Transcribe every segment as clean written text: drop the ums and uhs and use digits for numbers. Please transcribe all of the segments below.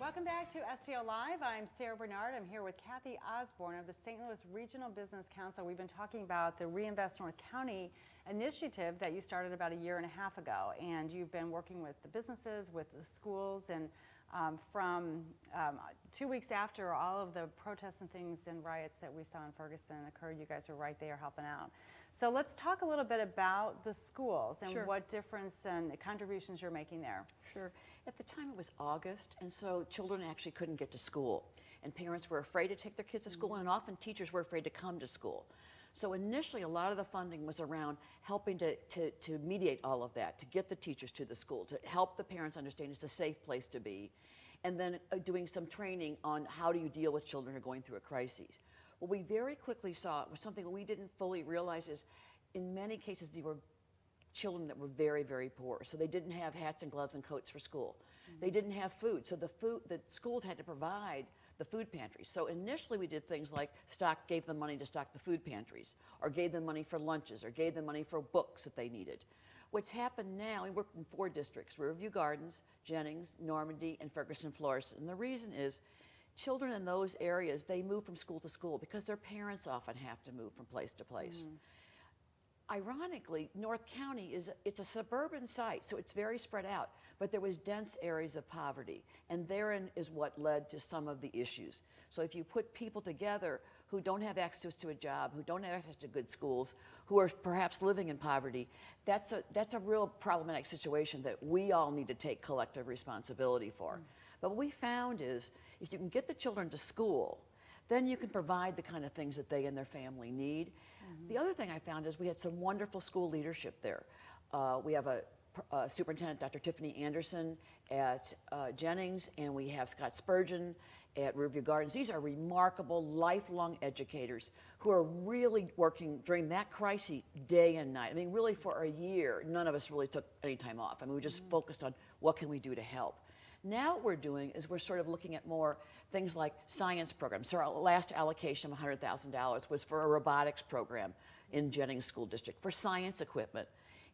Welcome back to STL Live. I'm Sarah Bernard. I'm here with Kathy Osborn of the St. Louis Regional Business Council. We've been talking about the Reinvest North County initiative that you started about a year and a half ago, and you've been working with the businesses, with the schools, and from 2 weeks after all of the protests and things and riots that we saw in Ferguson occurred, you guys were right there helping out. So let's talk a little bit about the schools and Sure. what difference and contributions you're making there. Sure. At the time it was August, and so children actually couldn't get to school. And parents were afraid to take their kids to school, and often teachers were afraid to come to school. So initially a lot of the funding was around helping to mediate all of that, to get the teachers to the school, to help the parents understand it's a safe place to be, and then doing some training on how do you deal with children who are going through a crisis. What we very quickly saw was something we didn't fully realize is in many cases they were children that were very, very poor. So they didn't have hats and gloves and coats for school. They didn't have food. So the schools had to provide the food pantries. So initially we did things like gave them money to stock the food pantries, or gave them money for lunches, or gave them money for books that they needed. What's happened now, we worked in 4 districts: Riverview Gardens, Jennings, Normandy, and Ferguson Florissant. And the reason is children in those areas, they move from school to school because their parents often have to move from place to place. Ironically, North County it's a suburban site, so it's very spread out, but there was dense areas of poverty, and therein is what led to some of the issues. So if you put people together who don't have access to a job, who don't have access to good schools, who are perhaps living in poverty, that's a real problematic situation that we all need to take collective responsibility for. But what we found is, if you can get the children to school, then you can provide the kind of things that they and their family need. The other thing I found is we had some wonderful school leadership there. We have a Superintendent, Dr. Tiffany Anderson at Jennings, and we have Scott Spurgeon at Riverview Gardens. These are remarkable, lifelong educators who are really working during that crisis day and night. I mean, really for a year, none of us really took any time off. I mean, we just focused on what can we do to help. Now what we're doing is we're sort of looking at more things like science programs. So our last allocation of $100,000 was for a robotics program in Jennings School District, for science equipment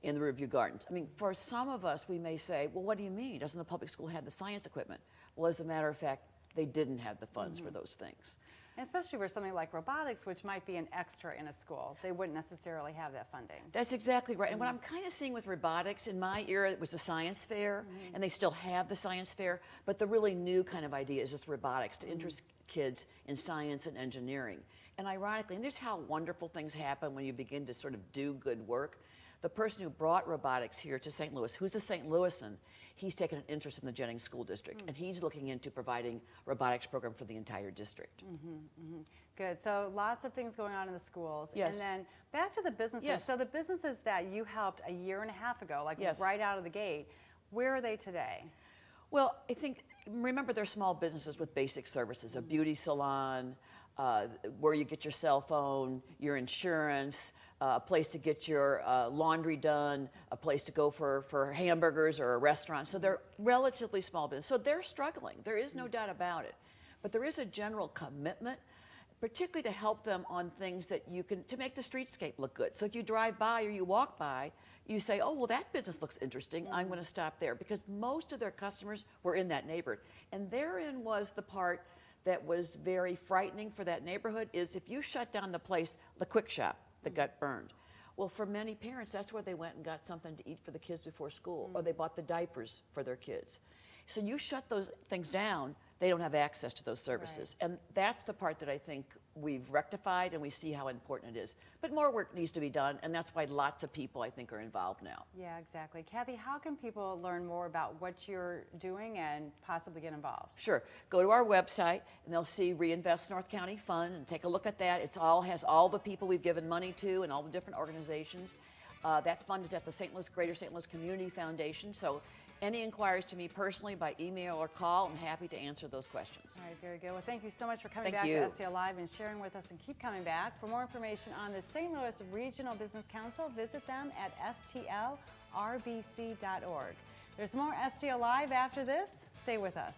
in the Riverview Gardens. I mean, for some of us, we may say, well, what do you mean? Doesn't the public school have the science equipment? Well, as a matter of fact, they didn't have the funds for those things. And especially for something like robotics, which might be an extra in a school. They wouldn't necessarily have that funding. That's exactly right. And what I'm kind of seeing with robotics, in my era, it was a science fair, and they still have the science fair, but the really new kind of idea is just robotics, to interest kids in science and engineering. And ironically, and this is how wonderful things happen when you begin to sort of do good work. The person who brought robotics here to St. Louis, who's a St. Louisan, he's taken an interest in the Jennings School District, and he's looking into providing robotics program for the entire district. Good. So lots of things going on in the schools. Yes. And then back to the businesses. Yes. So the businesses that you helped a year and a half ago, like Yes. right out of the gate, where are they today? Well, I think, remember, they're small businesses with basic services, a beauty salon, where you get your cell phone, your insurance, a place to get your laundry done, a place to go for hamburgers, or a restaurant. So they're relatively small business. So they're struggling. There is no doubt about it. But there is a general commitment, particularly to help them on things that you can, to make the streetscape look good. So if you drive by or you walk by, you say, oh, well, that business looks interesting. I'm going to stop there, because most of their customers were in that neighborhood. And therein was the part that was very frightening for that neighborhood, is if you shut down the place, the quick shop that got burned. Well, for many parents, that's where they went and got something to eat for the kids before school, or they bought the diapers for their kids. So you shut those things down, they don't have access to those services. Right. And that's the part that I think we've rectified, and we see how important it is. But more work needs to be done, and that's why lots of people, I think, are involved now. Yeah, exactly. Kathy, how can people learn more about what you're doing and possibly get involved? Sure. Go to our website, and they'll see Reinvest North County Fund, and take a look at that. It has all the people we've given money to and all the different organizations. That fund is at the Greater St. Louis Community Foundation. So any inquiries to me personally by email or call, I'm happy to answer those questions. All right, very good. Well, thank you so much for coming Thank back you. to STL Live and sharing with us, and keep coming back. For more information on the St. Louis Regional Business Council, visit them at stlrbc.org. There's more STL Live after this. Stay with us.